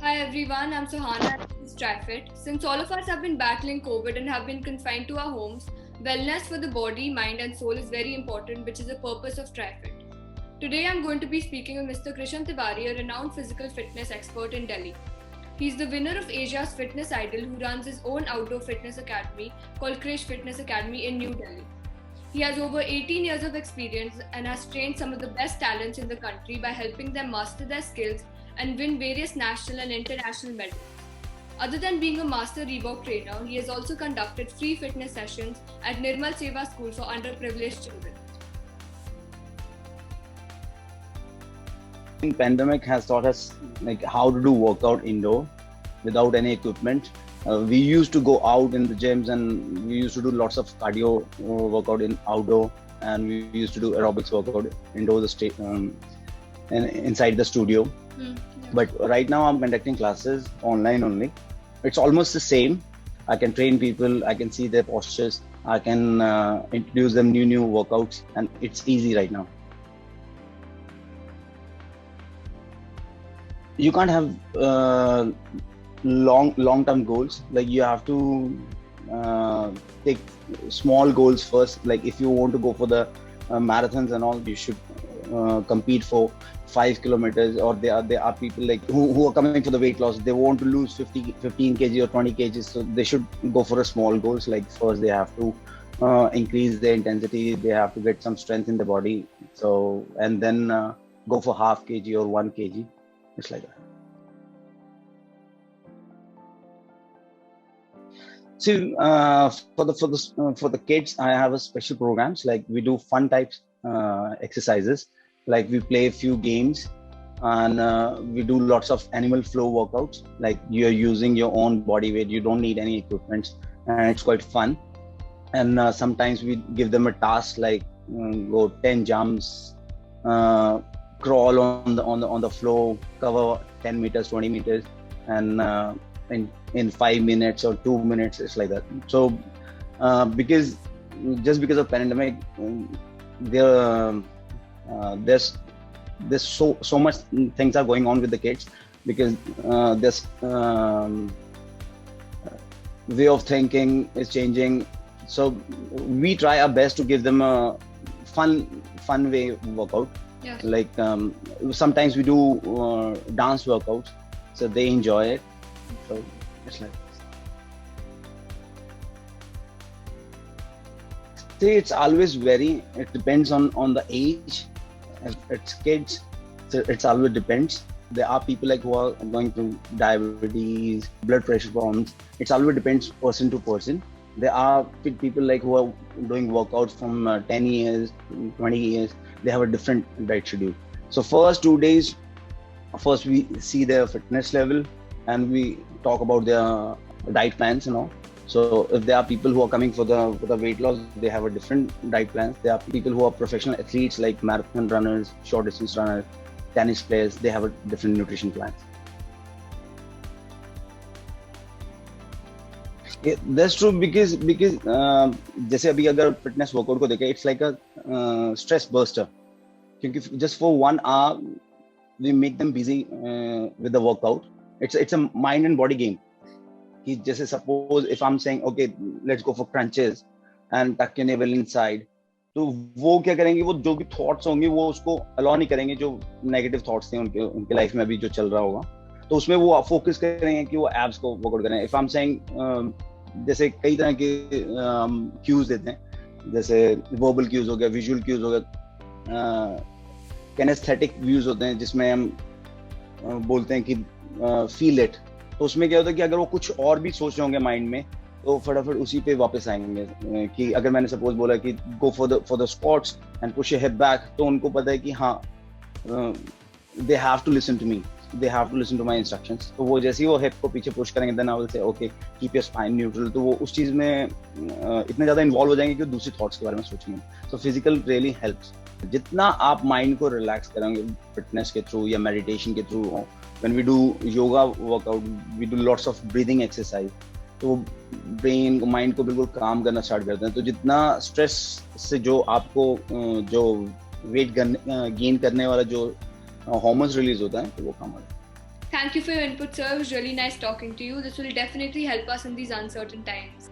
Hi everyone, I'm Sohana and this is TriFit. Since all of us have been battling COVID and have been confined to our homes, wellness for the body, mind, and soul is very important, which is the purpose of TriFit. Today I'm going to be speaking with Mr. Krishan Tiwari, a renowned physical fitness expert in Delhi. He's the winner of Asia's Fitness Idol who runs his own outdoor fitness academy called Krish Fitness Academy in New Delhi. He has over 18 years of experience and has trained some of the best talents in the country by helping them master their skills and win various national and international medals. Other than being a master Reebok trainer, he has also conducted free fitness sessions at Nirmal Seva School for underprivileged children. Pandemic has taught us like how to do workout indoor without any equipment. We used to go out in the gyms and we used to do lots of cardio workout in outdoor, and we used to do aerobics workout indoor and inside the studio. Yeah. But right now I'm conducting classes online only. It's almost the same. I can train people, I can see their postures, I can introduce them new workouts, and it's easy right now. You can't have long-term goals. Like you have to take small goals first. Like if you want to go for the marathons and all, you should compete for 5 kilometers. Or there are people like who are coming for the weight loss. They want to lose 15 kg or 20 kg, so they should go for a small goals. Like first they have to increase their intensity. They have to get some strength in the body. So and then go for half kg or 1 kg. It's like that. See, for the kids, I have a special programs. Like we do fun types exercises. Like we play a few games, and we do lots of animal flow workouts. Like you're using your own body weight. You don't need any equipment, and it's quite fun. And sometimes we give them a task like go 10 jumps, crawl on the floor, cover 10 meters, 20 meters, and in 5 minutes or 2 minutes, it's like that. So because of pandemic, there's so much things are going on with the kids, because this way of thinking is changing. So we try our best to give them a fun way workout. Yes. Like sometimes we do dance workouts, so they enjoy it. So it's like, see, it's always it depends on the age. If it's kids, so it's always depends. There are people like who are going through diabetes, blood pressure problems. It's always depends person to person. There are people like who are doing workouts from 10 years, 20 years. They have a different diet schedule. So first 2 days, first we see their fitness level and we talk about their diet plans and all. So if there are people who are coming for the weight loss, they have a different diet plan. There are people who are professional athletes like marathon runners, short distance runners, tennis players. They have a different nutrition plans. That's true, because जैसे अभी अगर fitness workout को देखें, it's like a stress buster. क्योंकि just for 1 hour we make them busy with the workout. It's a mind and body game. कि जैसे suppose if I'm saying okay, let's go for crunches and tuck your navel inside, तो वो क्या करेंगे, वो जो भी thoughts होंगे वो उसको allow नहीं करेंगे, जो negative thoughts थे उनके life में अभी जो चल रहा होगा, तो उसमें वो focus करेंगे कि वो abs को workout करें. If I'm saying जैसे कई तरह के cues देते हैं, जैसे verbal cues हो गया, visual cues हो गया, kinesthetic views होते हैं जिसमें हम बोलते हैं कि feel it. तो उसमें क्या होता है कि अगर वो कुछ और भी सोच रहे होंगे माइंड में, तो फटाफट उसी पे वापस आएंगे. कि अगर मैंने सपोज बोला कि go for the squats and push your hip back, तो उनको पता है कि हाँ, they have to listen to me, they have to listen to my instructions. तो वो जैसे ही वो हिप को पीछे पुश करेंगे, then I will say okay keep your spine neutral. तो वो उस चीज में इतने ज्यादा इन्वॉल्व हो जाएंगे कि दूसरी थॉट्स के बारे में सोचेंगे. So physical really helps. जितना आप माइंड को रिलैक्स करेंगे फिटनेस के थ्रू या मेडिटेशन के through, when we do yoga workout, we do lots of breathing exercise, तो ब्रेन को, माइंड को बिल्कुल काम करना स्टार्ट करते हैं. तो जितना स्ट्रेस से जो आपको जो वेट गेन करने वाला जो हार्मोन्स रिलीज होता है, तो वो काम होता है. Thank you for your input, sir. It was really nice talking to you. This will definitely help us in these uncertain times.